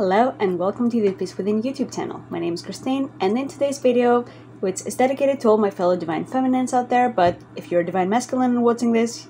Hello and welcome to the Peace Within YouTube channel. My name is Christine, and in today's video, which is dedicated to all my fellow Divine Feminines out there, but if you're a Divine Masculine and watching this,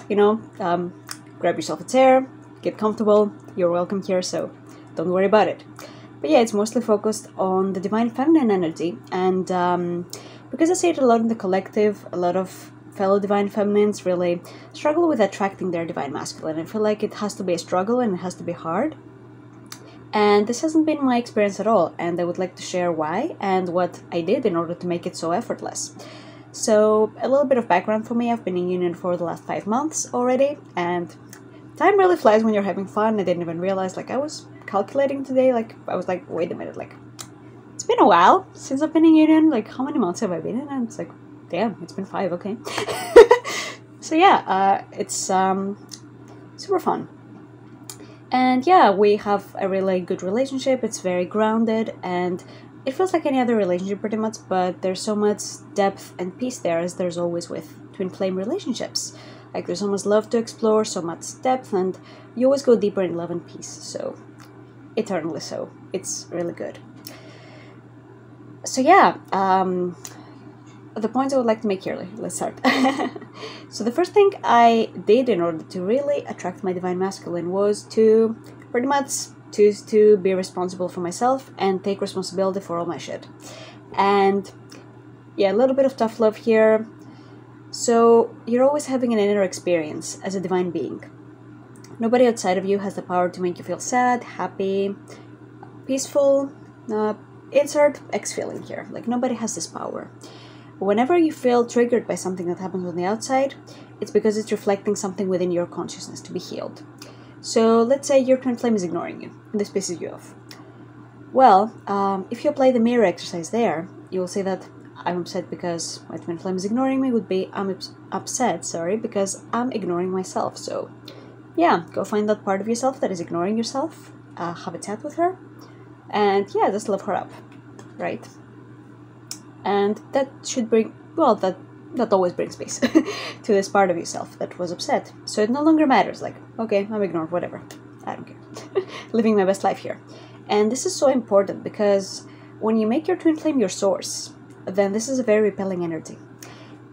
grab yourself a chair, get comfortable, you're welcome here, so don't worry about it. But yeah, it's mostly focused on the Divine Feminine energy, and because I see it a lot in the collective, a lot of fellow Divine Feminines really struggle with attracting their Divine Masculine. I feel like it has to be a struggle and it has to be hard. And this hasn't been my experience at all, and I would like to share why and what I did in order to make it so effortless. So, a little bit of background for me. I've been in union for the last 5 months already, and time really flies when you're having fun. I didn't even realize, I was calculating today, I was like, wait a minute, it's been a while since I've been in union, how many months have I been in? And it's like, damn, it's been 5, okay. So yeah, it's super fun. And yeah, we have a really good relationship. It's very grounded and it feels like any other relationship pretty much, but there's so much depth and peace there, as there's always with twin flame relationships. There's so much love to explore, so much depth, and you always go deeper in love and peace. So, eternally so. It's really good. So yeah, the points I would like to make here, let's start. So the first thing I did in order to really attract my Divine Masculine was to pretty much choose to be responsible for myself and take responsibility for all my shit. And yeah, a little bit of tough love here. So you're always having an inner experience as a divine being. Nobody outside of you has the power to make you feel sad, happy, peaceful, insert X feeling here. Nobody has this power. Whenever you feel triggered by something that happens on the outside, it's because it's reflecting something within your consciousness to be healed. So let's say your twin flame is ignoring you, and this pisses you off. Well, if you apply the mirror exercise there, you will say that I'm upset because my twin flame is ignoring me would be I'm upset because I'm ignoring myself. So yeah, go find that part of yourself that is ignoring yourself, have a chat with her, and yeah, just love her up, right? And that should bring, well, that always brings peace to this part of yourself that was upset. So it no longer matters, okay, I'm ignored, whatever, I don't care. Living my best life here. And this is so important because when you make your twin flame your source, then this is a very repelling energy.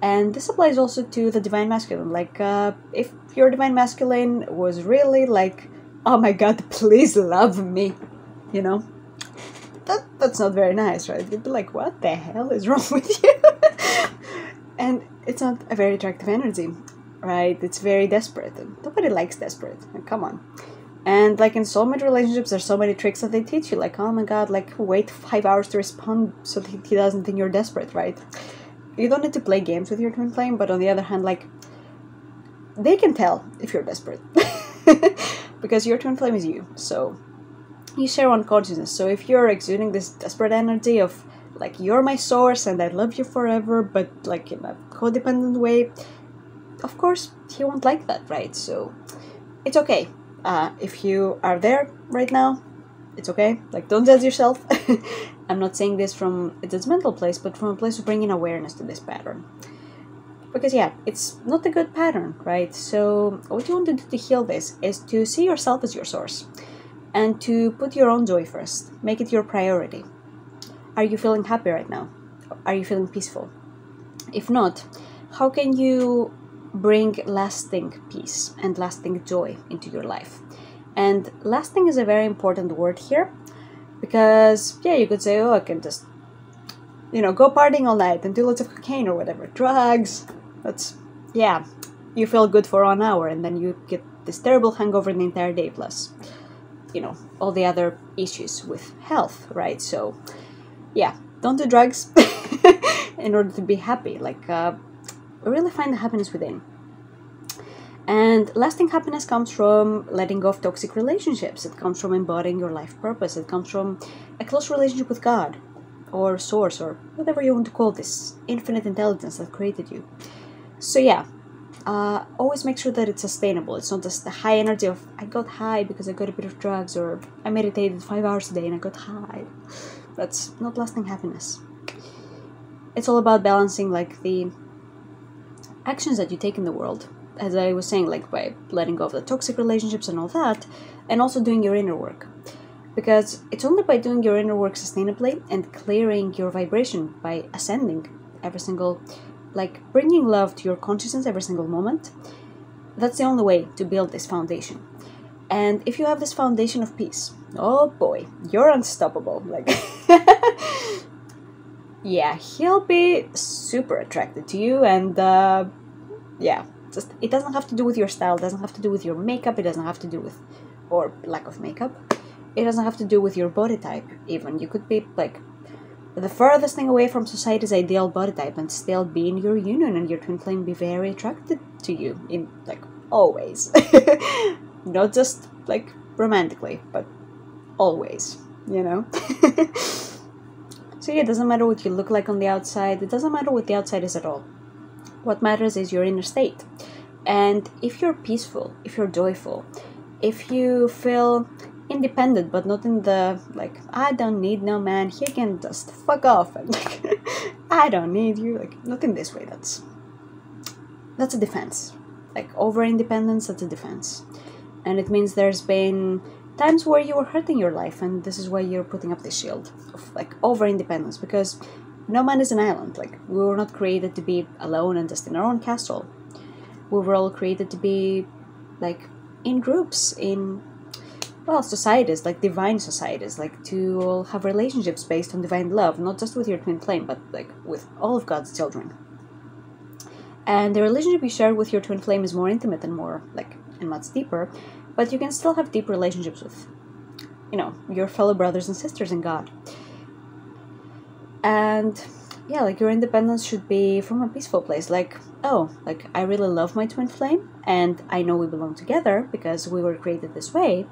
And this applies also to the Divine Masculine. If your Divine Masculine was really oh my god, please love me, that's not very nice, right? You'd be like, what the hell is wrong with you? And it's not a very attractive energy, right? It's very desperate. And nobody likes desperate. Come on. And in soulmate relationships, there's so many tricks that they teach you. Oh my god, wait 5 hours to respond so that he doesn't think you're desperate, right? You don't need to play games with your twin flame, but on the other hand, they can tell if you're desperate. Because your twin flame is you, so you share one consciousness. So if you're exuding this desperate energy of you're my source and I love you forever, but in a codependent way, of course he won't like that, right? So it's okay. If you are there right now, it's okay. Don't judge yourself. I'm not saying this from a judgmental place, but from a place of bringing awareness to this pattern. Because yeah, it's not a good pattern, right? So what you want to do to heal this is to see yourself as your source and to put your own joy first. Make it your priority. Are you feeling happy right now? Are you feeling peaceful? If not, how can you bring lasting peace and lasting joy into your life? And lasting is a very important word here, because yeah, you could say, oh, I can just go partying all night and do lots of cocaine or whatever, drugs. That's, yeah, you feel good for 1 hour and then you get this terrible hangover the entire day, plus all the other issues with health, right? So yeah, don't do drugs in order to be happy. Really find the happiness within. And lasting happiness comes from letting go of toxic relationships. It comes from embodying your life purpose. It comes from a close relationship with God or source or whatever you want to call this infinite intelligence that created you. So yeah, always make sure that it's sustainable. It's not just the high energy of I got high because I got a bit of drugs, or I meditated 5 hours a day and I got high. That's not lasting happiness. It's all about balancing the actions that you take in the world, as I was saying, by letting go of the toxic relationships and all that, and also doing your inner work. Because it's only by doing your inner work sustainably and clearing your vibration by ascending every single, like bringing love to your consciousness every single moment. That's the only way to build this foundation. And if you have this foundation of peace, oh boy, you're unstoppable. Like, yeah, he'll be super attracted to you. And yeah, just it doesn't have to do with your style, it doesn't have to do with your makeup, it doesn't have to do with, or lack of makeup. It doesn't have to do with your body type, even. You could be, like, the furthest thing away from society's ideal body type and still be in your union and your twin flame be very attracted to you, in, like, always. Not just, like, romantically, but always, you know? So yeah, it doesn't matter what you look like on the outside, it doesn't matter what the outside is at all. What matters is your inner state. And if you're peaceful, if you're joyful, if you feel independent, but not in the, like, I don't need no man, he can just fuck off, and like, I don't need you, like, not in this way. That's a defense. Like, over independence, that's a defense. And it means there's been times where you were hurting your life, and this is why you're putting up this shield of, like, over independence, because no man is an island. Like, we were not created to be alone and just in our own castle. We were all created to be, like, in groups, in, well, societies, like divine societies, like to all have relationships based on divine love, not just with your twin flame, but like with all of God's children. And the relationship you share with your twin flame is more intimate and more, like, and much deeper, but you can still have deep relationships with, you know, your fellow brothers and sisters in God. And yeah, like, your independence should be from a peaceful place, like, oh, like, I really love my twin flame, and I know we belong together because we were created this way,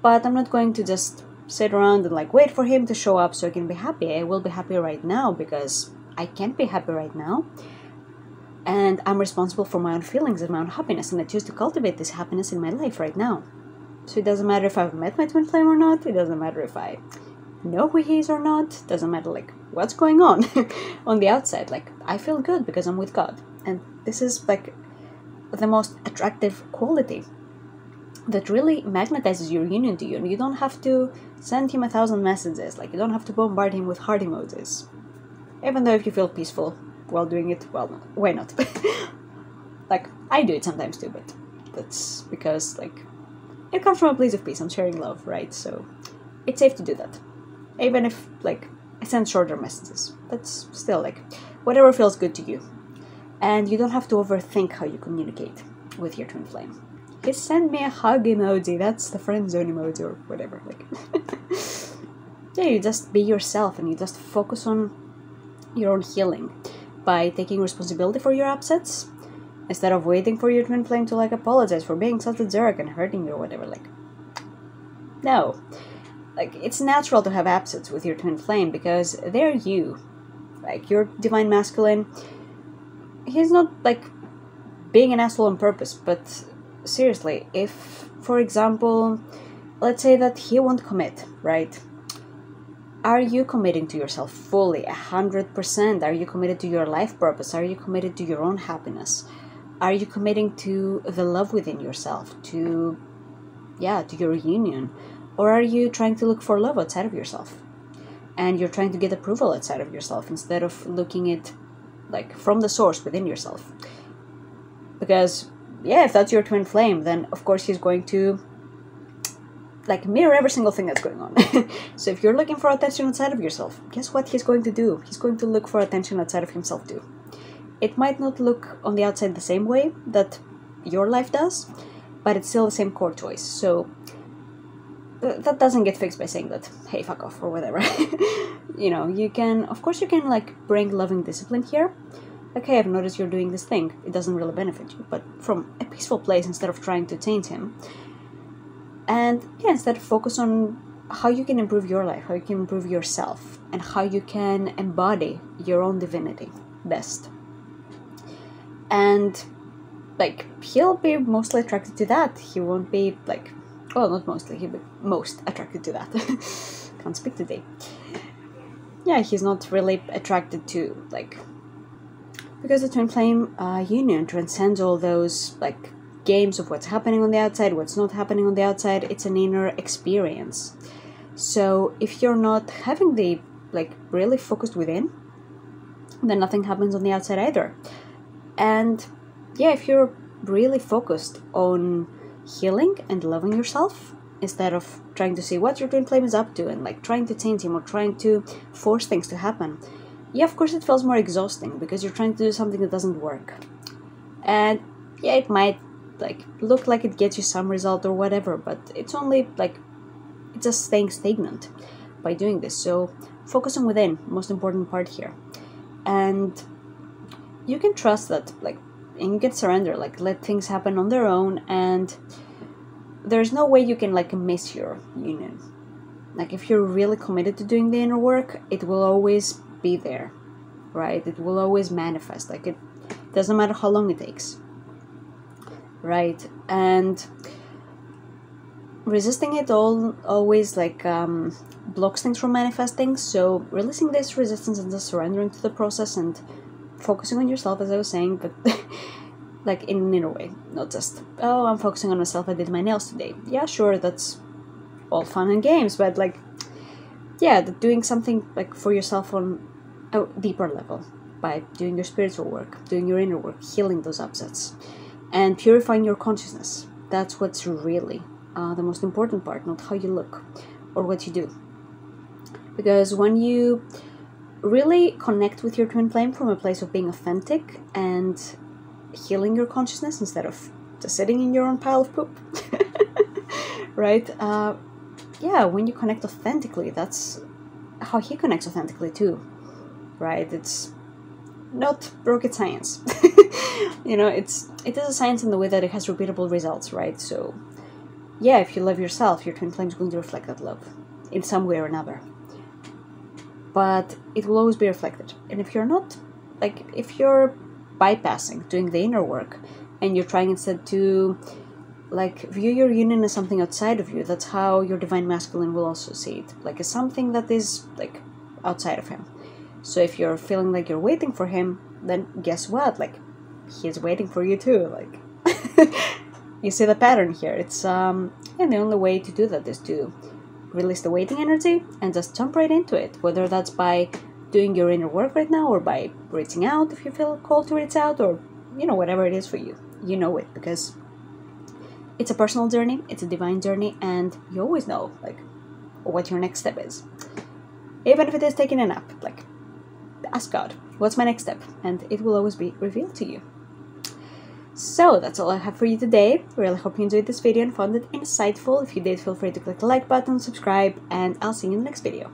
but I'm not going to just sit around and, like, wait for him to show up so I can be happy. I will be happy right now because I can't be happy right now. And I'm responsible for my own feelings and my own happiness, and I choose to cultivate this happiness in my life right now. So it doesn't matter if I've met my twin flame or not, it doesn't matter if I know who he is or not, it doesn't matter, like, what's going on on the outside. Like, I feel good because I'm with God. And this is, like, the most attractive quality that really magnetizes your union to you, and you don't have to send him 1,000 messages, like, you don't have to bombard him with heart emojis. Even though if you feel peaceful while doing it, well, why not? Like, I do it sometimes too, but that's because, like, it comes from a place of peace, I'm sharing love, right? So it's safe to do that. Even if, like, I send shorter messages, that's still, like, whatever feels good to you. And you don't have to overthink how you communicate with your twin flame. Just send me a hug emoji, that's the friend zone emoji or whatever. Like, yeah, you just be yourself and you just focus on your own healing by taking responsibility for your upsets instead of waiting for your twin flame to, like, apologize for being such a jerk and hurting you or whatever. Like, no. Like, it's natural to have upsets with your twin flame because they're you. Like, your divine masculine, he's not, like, being an asshole on purpose, but seriously, if, for example, let's say that he won't commit, right? Are you committing to yourself fully, 100%? Are you committed to your life purpose? Are you committed to your own happiness? Are you committing to the love within yourself, to your union? Or are you trying to look for love outside of yourself? And you're trying to get approval outside of yourself instead of looking at, like, from the source within yourself. Because, yeah, if that's your twin flame, then of course he's going to, like, mirror every single thing that's going on. So if you're looking for attention outside of yourself, guess what he's going to do? He's going to look for attention outside of himself too. It might not look on the outside the same way that your life does, but it's still the same core choice. So that doesn't get fixed by saying that, hey, fuck off, or whatever. You know, you can, of course you can, like, bring loving discipline here. Like, hey, I've noticed you're doing this thing. It doesn't really benefit you, but from a peaceful place instead of trying to change him. And yeah, instead focus on how you can improve your life, how you can improve yourself, and how you can embody your own divinity best. And, like, he'll be mostly attracted to that. He won't be, like, well, not mostly, he'll be most attracted to that. Can't speak today. Yeah, he's not really attracted to, like, because the twin flame union transcends all those, like, games of what's happening on the outside, what's not happening on the outside. It's an inner experience. So if you're not having the really focused within, then nothing happens on the outside either. And yeah, if you're really focused on healing and loving yourself, instead of trying to see what your twin flame is up to and trying to change him or trying to force things to happen, yeah, of course it feels more exhausting because you're trying to do something that doesn't work. And yeah, it might look like it gets you some result or whatever, but it's only it's just staying stagnant by doing this. So focus on within, most important part here. And you can trust that, and you can surrender, let things happen on their own, and there's no way you can miss your union. If you're really committed to doing the inner work, it will always be there, right? It will always manifest. It doesn't matter how long it takes, right? And resisting it always blocks things from manifesting. So releasing this resistance and just surrendering to the process and focusing on yourself, as I was saying, but in an inner way, not just, oh, I'm focusing on myself, I did my nails today. Yeah, sure, that's all fun and games, but yeah, doing something for yourself on a deeper level by doing your spiritual work, doing your inner work, healing those upsets, and purifying your consciousness. That's what's really the most important part, not how you look or what you do. Because when you really connect with your twin flame from a place of being authentic and healing your consciousness instead of just sitting in your own pile of poop, right? Yeah, when you connect authentically, that's how he connects authentically too, right? It's not rocket science. It is a science in the way that it has repeatable results, right? So yeah, if you love yourself, your twin flame is going to reflect that love in some way or another. But it will always be reflected. And if you're not, if you're bypassing doing the inner work and you're trying instead to view your union as something outside of you, that's how your divine masculine will also see it, as something that is outside of him. So if you're feeling like you're waiting for him, then guess what, he's waiting for you too. You see the pattern here. It's and the only way to do that is to release the waiting energy and just jump right into it, whether that's by doing your inner work right now or by reaching out if you feel called to reach out, or whatever it is for you. You know it, because it's a personal journey, it's a divine journey, and you always know what your next step is. Even if it is taking a nap, ask God, what's my next step? And it will always be revealed to you. So that's all I have for you today. Really hope you enjoyed this video and found it insightful. If you did, feel free to click the like button, subscribe, and I'll see you in the next video.